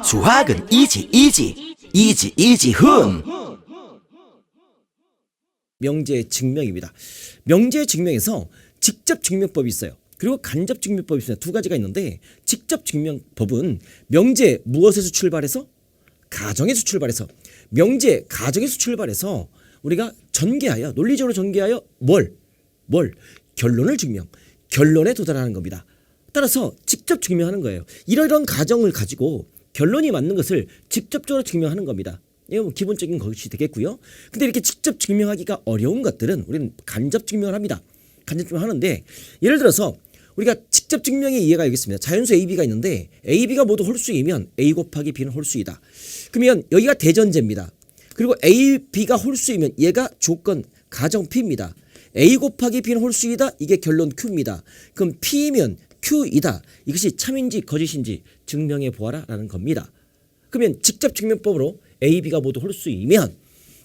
수학은 이지 훈. 명제 증명입니다. 명제 증명에서 직접 증명법이 있어요. 그리고 간접 증명법이 있습니다. 두 가지가 있는데 직접 증명법은 명제 무엇에서 출발해서? 가정에서 출발해서. 명제 가정에서 출발해서 우리가 전개하여 논리적으로 전개하여 뭘? 결론을 증명. 결론에 도달하는 겁니다. 따라서 직접 증명하는 거예요. 이러이러한 가정을 가지고 결론이 맞는 것을 직접적으로 증명하는 겁니다. 이거 뭐 기본적인 것이 되겠고요. 근데 이렇게 직접 증명하기가 어려운 것들은 우리는 간접 증명을 합니다. 간접 증명을 하는데 예를 들어서 우리가 직접 증명의 이해가 있겠습니다. 자연수 AB가 있는데 AB가 모두 홀수이면 A 곱하기 B는 홀수이다. 그러면 여기가 대전제입니다. 그리고 AB가 홀수이면 얘가 조건 가정 P입니다. A 곱하기 B는 홀수이다. 이게 결론 Q입니다. 그럼 P이면 Q이다. 이것이 참인지 거짓인지 증명해 보아라 라는 겁니다. 그러면 직접 증명법으로 A, B가 모두 홀수이면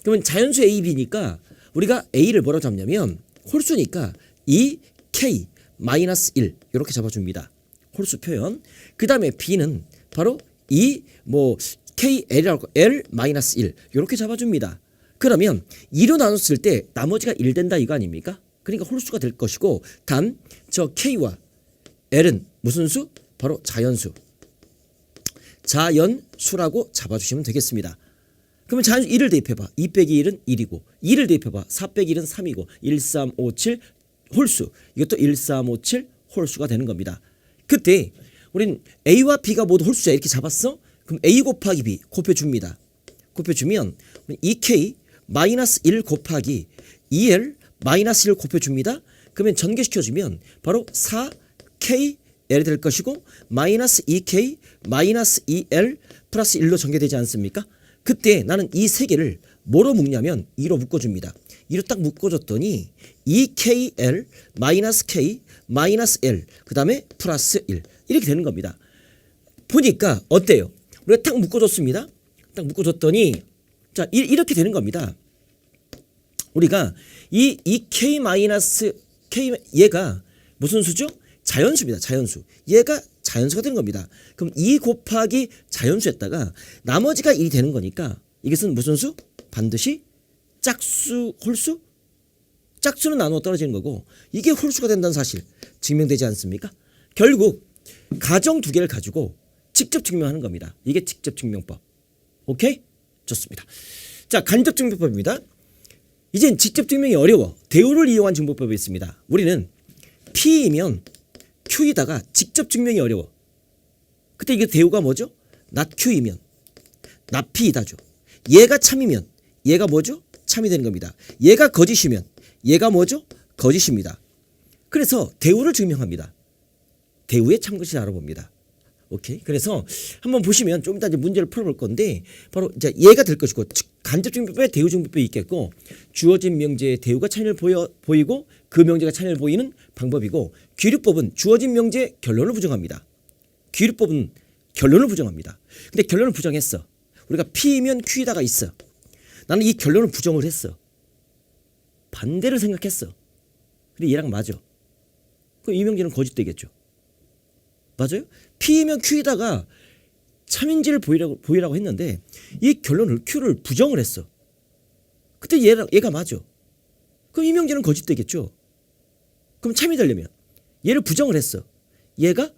그러면 자연수 A, B니까 우리가 A를 뭐라고 잡냐면 홀수니까 2K 마이너스 1 이렇게 잡아줍니다. 홀수 표현. 그 다음에 B는 바로 KL이라고 L 마이너스 1 이렇게 잡아줍니다. 그러면 2로 나눴을 때 나머지가 1 된다 이거 아닙니까? 그러니까 홀수가 될 것이고 단 저 K와 L은 무슨 수? 바로 자연수. 자연수라고 잡아주시면 되겠습니다. 그러면 자연수 1을 대입해봐. 2 빼기 1은 1이고 2를 대입해봐. 4 빼기 1은 3이고 1, 3, 5, 7 홀수. 이것도 1, 3, 5, 7 홀수가 되는 겁니다. 그때 우린 A와 B가 모두 홀수야 이렇게 잡았어? 그럼 A 곱하기 B 곱해줍니다. 곱해주면 2K 마이너스 1 곱하기 2L 마이너스 1 곱해줍니다. 그러면 전개시켜주면 바로 4K L이 될 것이고 마이너스 2K 마이너스 2L 플러스 1로 전개되지 않습니까? 그때 나는 이 세 개를 뭐로 묶냐면 2로 묶어줍니다. 2로 딱 묶어줬더니 2KL 마이너스 K 마이너스 L 그 다음에 플러스 1 이렇게 되는 겁니다. 보니까 어때요? 우리가 딱 묶어줬습니다. 딱 묶어줬더니 자 이렇게 되는 겁니다. 우리가 이 2K 마이너스 K 얘가 무슨 수죠? 자연수입니다. 자연수. 얘가 자연수가 되는 겁니다. 그럼 2 곱하기 자연수에다가 나머지가 1이 되는 거니까 이것은 무슨 수? 반드시 짝수, 홀수? 짝수는 나누어 떨어지는 거고 이게 홀수가 된다는 사실 증명되지 않습니까? 결국 가정 두 개를 가지고 직접 증명하는 겁니다. 이게 직접 증명법. 오케이? 좋습니다. 자, 간접 증명법입니다. 이젠 직접 증명이 어려워. 대우를 이용한 증명법이 있습니다. 우리는 P이면 Q이다가 직접 증명이 어려워. 그때 이게 대우가 뭐죠? not Q이면 not P이다죠. 얘가 참이면 얘가 뭐죠? 참이 되는 겁니다. 얘가 거짓이면 얘가 뭐죠? 거짓입니다. 그래서 대우를 증명합니다. 대우의 참것이 알아봅니다. 오케이. 그래서 한번 보시면 좀 이따 이제 문제를 풀어볼 건데 바로 이제 얘가 될 것이고 간접 증명법에 대우 증명법이 있겠고 주어진 명제에 대우가 참여를 보이고 그 명제가 참여를 보이는 방법이고 귀류법은 주어진 명제에 결론을 부정합니다. 귀류법은 결론을 부정합니다. 근데 결론을 부정했어. 우리가 P면 Q이다가 있어. 나는 이 결론을 부정을 했어. 반대를 생각했어. 근데 얘랑 맞아. 그럼 이 명제는 거짓되겠죠. 맞아요? P면 Q이다가 참인지를 보이라고 했는데 이 결론을 Q를 부정을 했어. 그때 얘가 맞아. 그럼 이 명제는 거짓되겠죠. 그럼 참이 되려면 얘를 부정을 했어. 얘가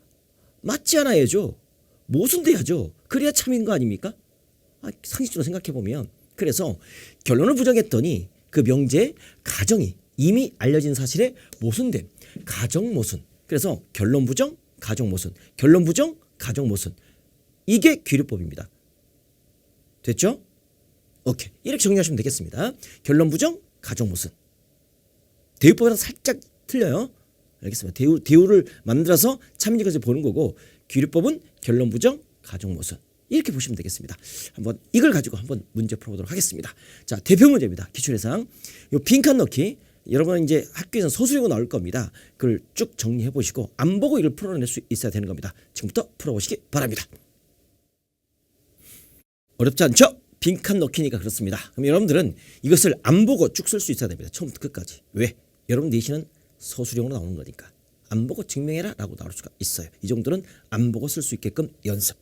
맞지 않아야죠. 모순돼야죠. 그래야 참인 거 아닙니까? 상식적으로 생각해보면 그래서 결론을 부정했더니 그 명제의 가정이 이미 알려진 사실에 모순됨. 가정 모순. 그래서 결론 부정 가정 모순. 결론 부정 가정 모순. 이게 귀류법입니다. 됐죠? 오케이. 이렇게 정리하시면 되겠습니다. 결론 부정 가정 모순. 대우법이랑 살짝 틀려요. 알겠습니다. 대우를 만들어서 참인지 것을 보는 거고 귀류법은 결론 부정 가정 모순. 이렇게 보시면 되겠습니다. 한번 이걸 가지고 한번 문제 풀어보도록 하겠습니다. 자, 대표 문제입니다. 기출예상. 요 빈칸 넣기. 여러분 이제 학교에서 소수용어 나올 겁니다. 그걸 쭉 정리해 보시고 안 보고 이걸 풀어낼 수 있어야 되는 겁니다. 지금부터 풀어보시기 바랍니다. 어렵지 않죠? 빈칸 넣기니까 그렇습니다. 그럼 여러분들은 이것을 안 보고 쭉 쓸 수 있어야 됩니다. 처음부터 끝까지. 왜? 여러분 내신은 서술형으로 나오는 거니까. 안 보고 증명해라 라고 나올 수가 있어요. 이 정도는 안 보고 쓸 수 있게끔 연습.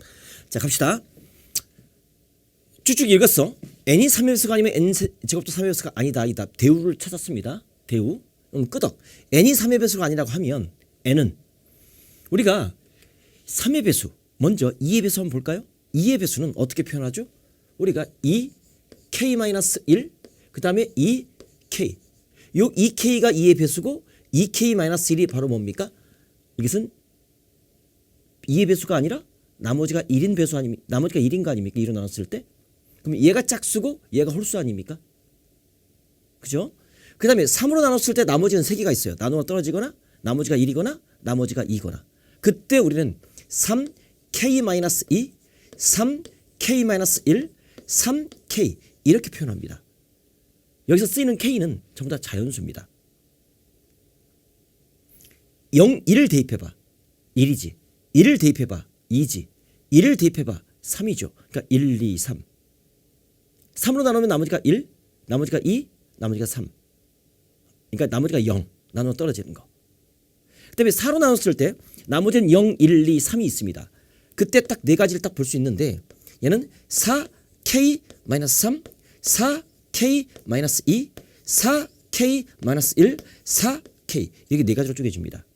자, 갑시다. 쭉쭉 읽었어. n이 3의 배수가 아니면 n 제곱도 3의 배수가 아니다. 이다. 대우를 찾았습니다. 대우. 끄덕. n이 3의 배수가 아니라고 하면 n은 우리가 3의 배수 먼저 2의 배수 한번 볼까요? 2의 배수는 어떻게 표현하죠? 우리가 2k-1 그 다음에 2k 요 2k가 2의 배수고 2k-1이 바로 뭡니까? 이것은 2의 배수가 아니라 나머지가 1인 배수 아닙니까? 나머지가 1인 거 아닙니까? 2로 나눴을 때? 그럼 얘가 짝수고 얘가 홀수 아닙니까? 그죠? 그 다음에 3으로 나눴을 때 나머지는 3개가 있어요. 나누어 떨어지거나 나머지가 1이거나 나머지가 2거나 그때 우리는 3k-2 3k-1 3k 이렇게 표현합니다. 여기서 쓰이는 k는 전부 다 자연수입니다. 0, 1을 대입해봐. 1이지. 1을 대입해봐. 2지. 1을 대입해봐. 3이죠. 그러니까 1, 2, 3. 3으로 나누면 나머지가 1, 나머지가 2, 나머지가 3. 그러니까 나머지가 0. 나누어 떨어지는 거. 그 다음에 4로 나눴을 때 나머지는 0, 1, 2, 3이 있습니다. 그때 딱 네 가지를 딱 볼 수 있는데 얘는 4k-3, 4k-2, 4k-1, 4k 이렇게 네 가지로 쪼개집니다.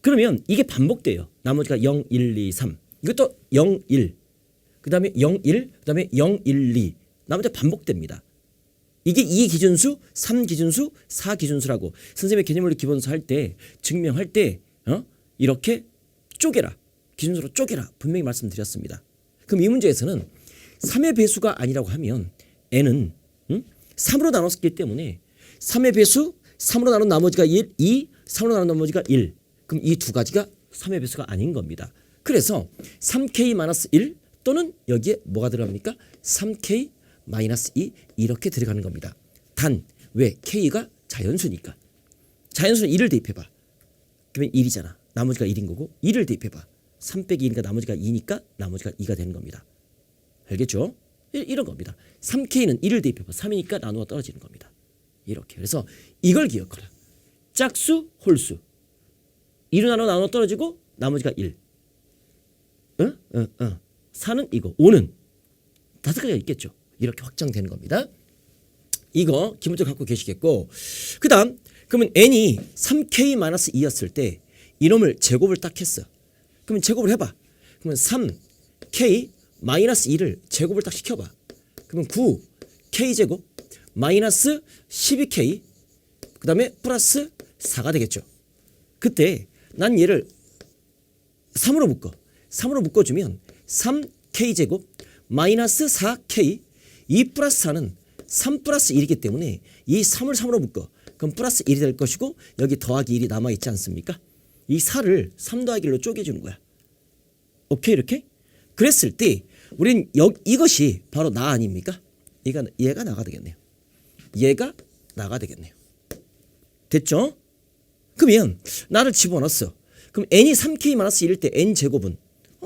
그러면 이게 반복돼요. 나머지가 0, 1, 2, 3. 이것도 0, 1. 그 다음에 0, 1. 그 다음에 0, 1, 2. 나머지가 반복됩니다. 이게 2 기준수, 3 기준수, 4 기준수라고 선생님의 개념원리 기본서 할 때 증명할 때 이렇게 쪼개라. 기준수로 쪼개라. 분명히 말씀드렸습니다. 그럼 이 문제에서는 3의 배수가 아니라고 하면 n은 3으로 나눴기 때문에 3의 배수, 3으로 나눈 나머지가 1, 2, 3으로 나눈 나머지가 1. 그럼 이 두 가지가 3의 배수가 아닌 겁니다. 그래서 3k-1 또는 여기에 뭐가 들어갑니까? 3k-2 이렇게 들어가는 겁니다. 단 왜? k가 자연수니까. 자연수는 1을 대입해봐. 그러면 1이잖아. 나머지가 1인 거고 1을 대입해봐. 3 빼기 2니까 나머지가 2니까 나머지가 2가 되는 겁니다. 알겠죠? 이런 겁니다. 3k는 1을 대입해봐. 3이니까 나누어 떨어지는 겁니다. 이렇게. 그래서 이걸 기억하라. 짝수, 홀수. 2로 나누어 떨어지고 나머지가 1. 4는 이거. 5는 5가지가 있겠죠. 이렇게 확장되는 겁니다. 이거 기본적으로 갖고 계시겠고 그 다음 그러면 n이 3k-2였을 때 이놈을 제곱을 딱 했어. 그러면 제곱을 해봐. 그러면 3k-2를 제곱을 딱 시켜봐. 그러면 9k제곱 마이너스 12k 그 다음에 플러스 4가 되겠죠. 그때 난 얘를 3으로 묶어. 3으로 묶어주면 3k제곱 마이너스 4k 2 플러스 4는 3 플러스 1이기 때문에 이 3을 3으로 묶어. 그럼 플러스 1이 될 것이고 여기 더하기 1이 남아있지 않습니까? 이 4를 3 더하기 1로 쪼개주는 거야. 오케이 이렇게? 그랬을 때 우린 이것이 바로 나 아닙니까? 얘가 나가 되겠네요. 얘가 나가 되겠네요. 됐죠? 그러면 나를 집어넣었어. 그럼 n이 3k-1일 때 n제곱은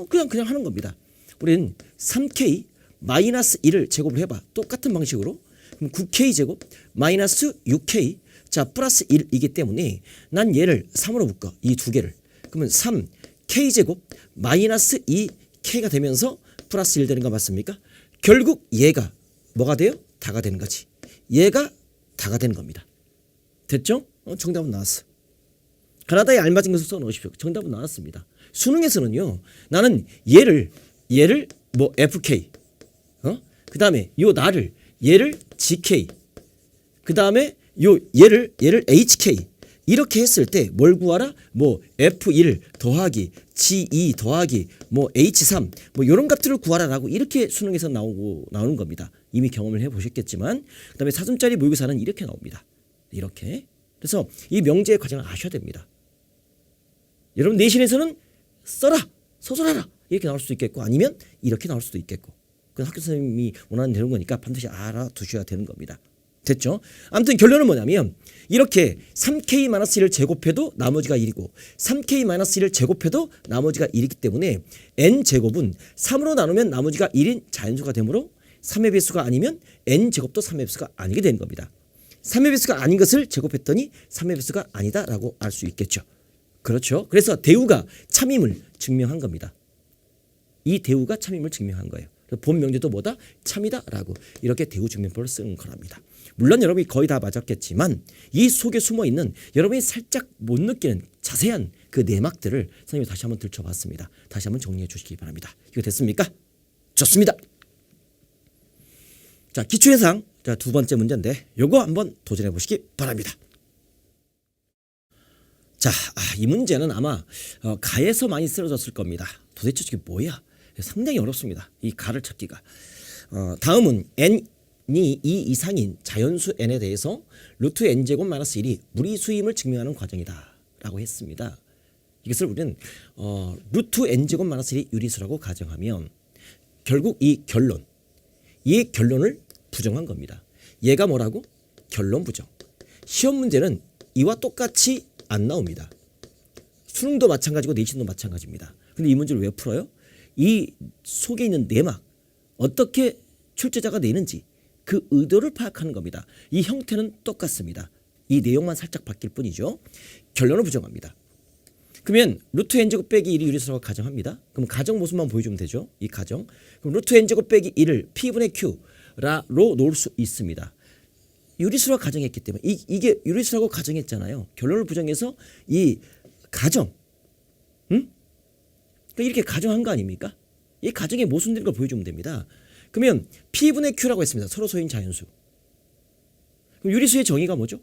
그냥 하는 겁니다. 우리는 3k-1을 제곱을 해봐. 똑같은 방식으로. 그럼 9k제곱 마이너스 6k 자 플러스 1이기 때문에 난 얘를 3으로 묶어. 이 두 개를. 그러면 3k제곱 마이너스 2k가 되면서 플러스 1 되는 거 맞습니까? 결국 얘가 뭐가 돼요? 다가 되는 거지. 얘가 다가 되는 겁니다. 됐죠? 정답은 나왔어. 가나다에 알맞은 것을 써놓으십시오. 정답은 나왔습니다. 수능에서는요. 나는 얘를 뭐 fk 그 다음에 요 나를 얘를 gk 그 다음에 얘를 hk 이렇게 했을 때 뭘 구하라? 뭐 f1 더하기 g2 더하기 뭐 h3 뭐 이런 값들을 구하라라고 이렇게 수능에서 나오는 겁니다. 이미 경험을 해보셨겠지만 그 다음에 사슴짜리 모의고사는 이렇게 나옵니다. 이렇게. 그래서 이 명제의 과정을 아셔야 됩니다. 여러분 내신에서는 써라 서술하라 이렇게 나올 수도 있겠고 아니면 이렇게 나올 수도 있겠고 그건 학교 선생님이 원하는 되는 거니까 반드시 알아두셔야 되는 겁니다. 됐죠? 아무튼 결론은 뭐냐면 이렇게 3k-1을 제곱해도 나머지가 1이고 3k-1을 제곱해도 나머지가 1이기 때문에 n제곱은 3으로 나누면 나머지가 1인 자연수가 되므로 3의 배수가 아니면 n제곱도 3의 배수가 아니게 되는 겁니다. 3의 배수가 아닌 것을 제곱했더니 3의 배수가 아니다라고 알 수 있겠죠. 그렇죠? 그래서 대우가 참임을 증명한 겁니다. 이 대우가 참임을 증명한 거예요. 본 명제도 뭐다? 참이다라고 이렇게 대우증명법을 쓰는 거랍니다. 물론 여러분이 거의 다 맞았겠지만 이 속에 숨어있는 여러분이 살짝 못 느끼는 자세한 그 내막들을 선생님이 다시 한번 들춰봤습니다. 다시 한번 정리해 주시기 바랍니다. 이거 됐습니까? 좋습니다. 자, 기초예상 자, 두 번째 문제인데 요거 한번 도전해 보시기 바랍니다. 자, 이 문제는 아마 가에서 많이 쓰여졌을 겁니다. 도대체 저게 뭐야? 상당히 어렵습니다. 이 가를 찾기가. 다음은 n이 2 이상인 자연수 n에 대해서 루트 n제곱 마이너스 1이 무리수임을 증명하는 과정이다 라고 했습니다. 이것을 우리는 루트 n제곱 마이너스 1이 유리수라고 가정하면 결국 이 결론을 부정한 겁니다. 얘가 뭐라고? 결론 부정. 시험 문제는 이와 똑같이 안 나옵니다. 수능도 마찬가지고 내신도 마찬가지입니다. 근데 이 문제를 왜 풀어요? 이 속에 있는 내막, 어떻게 출제자가 내는지 그 의도를 파악하는 겁니다. 이 형태는 똑같습니다. 이 내용만 살짝 바뀔 뿐이죠. 결론을 부정합니다. 그러면 루트 n제곱 빼기 1이 유리수라고 가정합니다. 그럼 가정 모습만 보여주면 되죠. 이 가정. 그럼 루트 n제곱 빼기 1을 p분의 q로 놓을 수 있습니다. 유리수라고 가정했기 때문에 이게 유리수라고 가정했잖아요. 결론을 부정해서 이 가정, 그러니까 이렇게 가정한 거 아닙니까? 이 가정의 모순된 걸 보여주면 됩니다. 그러면 p분의 q라고 했습니다. 서로소인 자연수. 그럼 유리수의 정의가 뭐죠?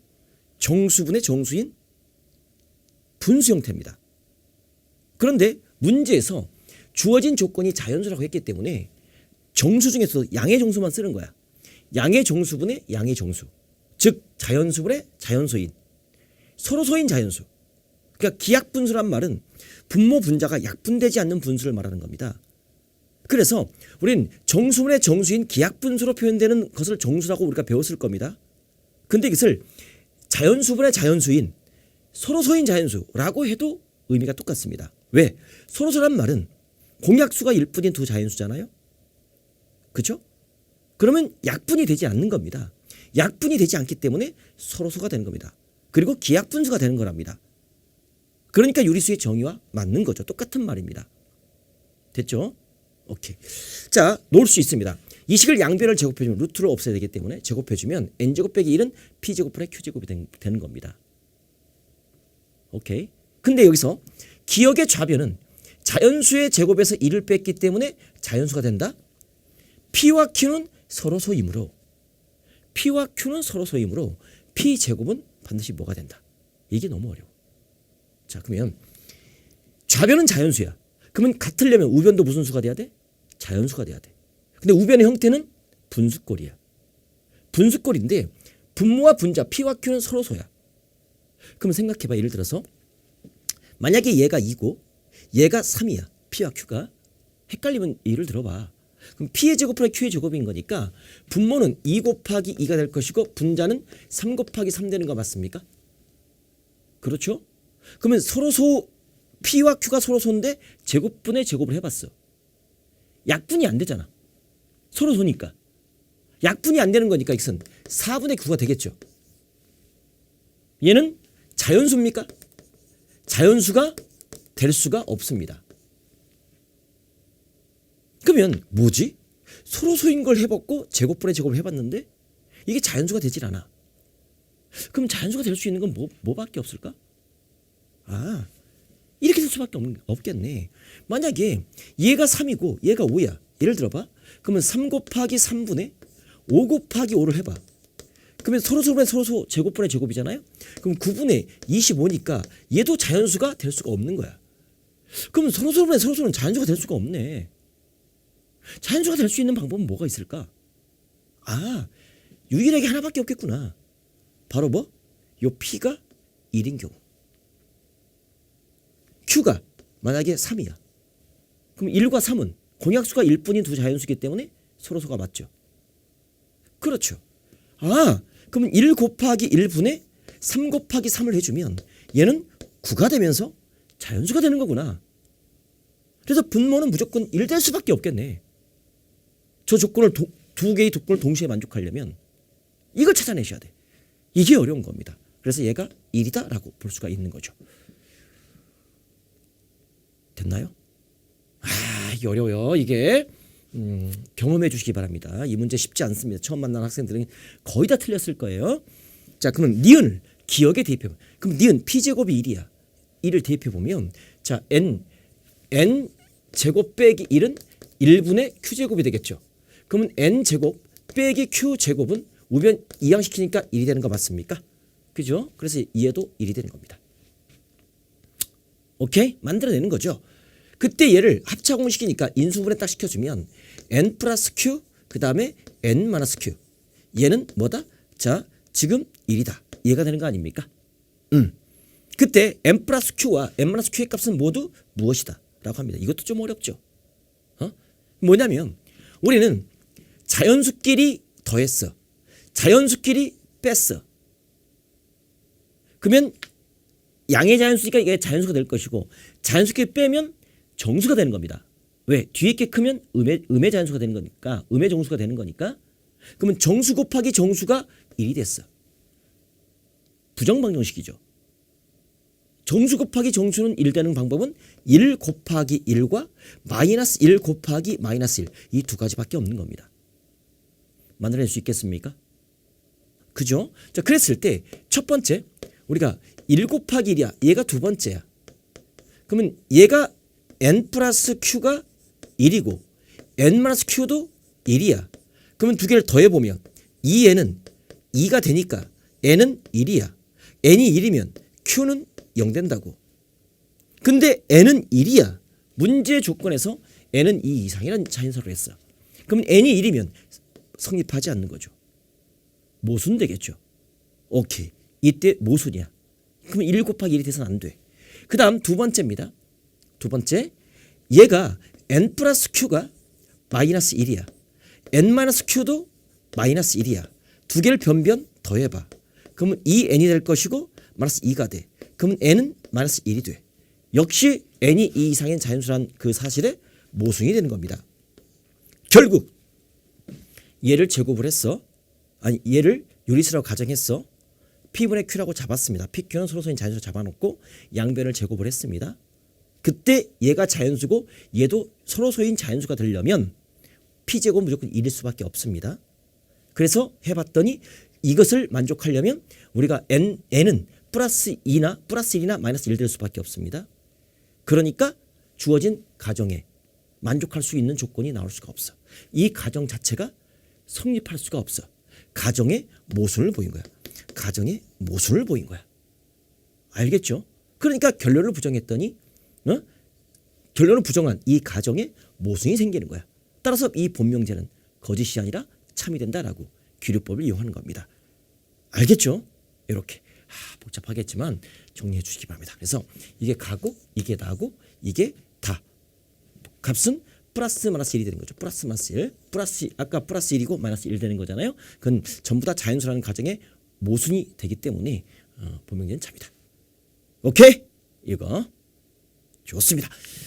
정수분의 정수인 분수 형태입니다. 그런데 문제에서 주어진 조건이 자연수라고 했기 때문에 정수 중에서도 양의 정수만 쓰는 거야. 양의 정수분의 양의 정수. 즉 자연수분의 자연수인 서로소인 자연수. 그러니까 기약분수란 말은 분모 분자가 약분되지 않는 분수를 말하는 겁니다. 그래서 우린 정수분의 정수인 기약분수로 표현되는 것을 정수라고 우리가 배웠을 겁니다. 근데 이것을 자연수분의 자연수인 서로소인 자연수라고 해도 의미가 똑같습니다. 왜? 서로소란 말은 공약수가 1뿐인 두 자연수잖아요. 그렇죠? 그러면 약분이 되지 않는 겁니다. 약분이 되지 않기 때문에 서로소가 되는 겁니다. 그리고 기약분수가 되는 거랍니다. 그러니까 유리수의 정의와 맞는 거죠. 똑같은 말입니다. 됐죠? 오케이. 자, 놓을 수 있습니다. 이 식을 양변을 제곱해주면 루트를 없애야 되기 때문에 제곱해주면 n제곱 빼기 1은 p제곱분의 q제곱이 되는 겁니다. 오케이. 근데 여기서 기억의 좌변은 자연수의 제곱에서 1을 뺐기 때문에 자연수가 된다. p와 q는 서로소이므로 p제곱은 반드시 뭐가 된다. 이게 너무 어려워. 자, 그러면 좌변은 자연수야. 그러면 같으려면 우변도 무슨 수가 돼야 돼? 자연수가 돼야 돼. 근데 우변의 형태는 분수꼴이야. 분수꼴인데 분모와 분자 p와 q는 서로소야. 그럼 생각해봐. 예를 들어서 만약에 얘가 2고 얘가 3이야. p와 q가. 헷갈리면 예를 들어봐. 그럼 p의 제곱분의 q의 제곱인 거니까 분모는 2 곱하기 2가 될 것이고 분자는 3 곱하기 3 되는 거 맞습니까? 그렇죠? 그러면 서로소 p와 q가 서로소인데 제곱분의 제곱을 해봤어. 약분이 안 되잖아. 서로소니까. 약분이 안 되는 거니까 이것은 4분의 9가 되겠죠. 얘는 자연수입니까? 자연수가 될 수가 없습니다. 그러면 뭐지? 서로소인 걸 해봤고 제곱분의 제곱을 해봤는데 이게 자연수가 되질 않아. 그럼 자연수가 될 수 있는 건 뭐밖에 없을까? 이렇게 될 수밖에 없겠네. 만약에 얘가 3이고 얘가 5야. 예를 들어봐. 그러면 3 곱하기 3분의 5 곱하기 5를 해봐. 그러면 서로소분의 서로소 제곱분의 제곱이잖아요. 그럼 9분의 25니까 얘도 자연수가 될 수가 없는 거야. 그럼 서로소분의 서로소는 자연수가 될 수가 없네. 자연수가 될 수 있는 방법은 뭐가 있을까? 유일하게 하나밖에 없겠구나. 바로 뭐? 요 P가 1인 경우. Q가 만약에 3이야. 그럼 1과 3은 공약수가 1뿐인 두 자연수이기 때문에 서로소가 맞죠. 그렇죠. 그러면 1 곱하기 1분의 3 곱하기 3을 해주면 얘는 9가 되면서 자연수가 되는 거구나. 그래서 분모는 무조건 1 될 수밖에 없겠네. 저 조건을 두 개의 조건을 동시에 만족하려면 이걸 찾아내셔야 돼. 이게 어려운 겁니다. 그래서 얘가 1이다 라고 볼 수가 있는 거죠. 됐나요? 이게 어려워요. 이게 경험해 주시기 바랍니다. 이 문제 쉽지 않습니다. 처음 만난 학생들은 거의 다 틀렸을 거예요. 자, 그러면 니은을 기억에 대입해 보면, 그럼 니은 p제곱이 1이야. 1을 대입해 보면, 자, n 제곱 빼기 1은 1분의 q제곱이 되겠죠. 그러면 n제곱 빼기 q제곱은 우변 이항시키니까 1이 되는 거 맞습니까? 그죠? 그래서 얘도 1이 되는 겁니다. 오케이? 만들어내는 거죠. 그때 얘를 합차공식이니까 인수분해 딱 시켜주면 n 플러스 q 그 다음에 n 마이너스 q, 얘는 뭐다? 자, 지금 1이다. 얘가 되는 거 아닙니까? 그때 n 플러스 q와 n 마이너스 q의 값은 모두 무엇이다 라고 합니다. 이것도 좀 어렵죠. 뭐냐면 우리는 자연수끼리 더했어. 자연수끼리 뺐어. 그러면 양의 자연수니까 이게 자연수가 될 것이고, 자연수끼리 빼면 정수가 되는 겁니다. 왜? 뒤에 게 크면 음의 자연수가 되는 거니까, 음의 정수가 되는 거니까. 그러면 정수 곱하기 정수가 1이 됐어. 부정방정식이죠. 정수 곱하기 정수는 1 되는 방법은 1 곱하기 1과 마이너스 1 곱하기 마이너스 1, 이 두 가지밖에 없는 겁니다. 만들어낼 수 있겠습니까? 그죠? 자, 그랬을 때 첫 번째 우리가 1 곱하기 1이야. 얘가 두 번째야. 그러면 얘가 n 플러스 q가 1이고 n 마이너스 q도 1이야. 그러면 두 개를 더해보면 2n은 2가 되니까 n은 1이야. n이 1이면 q는 0 된다고. 근데 n은 1이야. 문제 조건에서 n은 2 이상이라는 자연수를 했어. 그럼 n이 1이면 성립하지 않는 거죠. 모순되겠죠. 오케이. 이때 모순이야. 그럼 1 곱하기 1이 돼서는 안 돼. 그 다음 두 번째입니다. 두 번째, 얘가 n 플러스 q가 마이너스 1이야. n 마이너스 q도 마이너스 1이야. 두 개를 변변 더해봐. 그러면 2n이 될 것이고 마이너스 2가 돼. 그러면 n은 마이너스 1이 돼. 역시 n이 2 이상인 자연수란 그 사실에 모순이 되는 겁니다. 결국 얘를 제곱을 했어. 아니, 얘를 유리수라고 가정했어. P분의 Q라고 잡았습니다. PQ는 서로서인 자연수로 잡아놓고 양변을 제곱을 했습니다. 그때 얘가 자연수고 얘도 서로서인 자연수가 되려면 P제곱은 무조건 1일 수밖에 없습니다. 그래서 해봤더니 이것을 만족하려면 우리가 n은 플러스 1이나 마이너스 1 될 수밖에 없습니다. 그러니까 주어진 가정에 만족할 수 있는 조건이 나올 수가 없어. 이 가정 자체가 성립할 수가 없어. 가정의 모순을 보인 거야. 가정의 모순을 보인 거야. 알겠죠? 그러니까 결론을 부정했더니 결론을 부정한 이 가정에 모순이 생기는 거야. 따라서 이 본명제는 거짓이 아니라 참이 된다라고 귀류법을 이용하는 겁니다. 알겠죠? 이렇게 복잡하겠지만 정리해 주시기 바랍니다. 그래서 이게 가고 이게 나고 이게 다 값은 플러스 마이너스 1이 되는 거죠. 플러스 마이너스 1. 아까 플러스 1이고 마이너스 1 되는 거잖아요. 그건 전부 다 자연수라는 가정에 모순이 되기 때문에 본명제는 참이다. 오케이? 이거 좋습니다.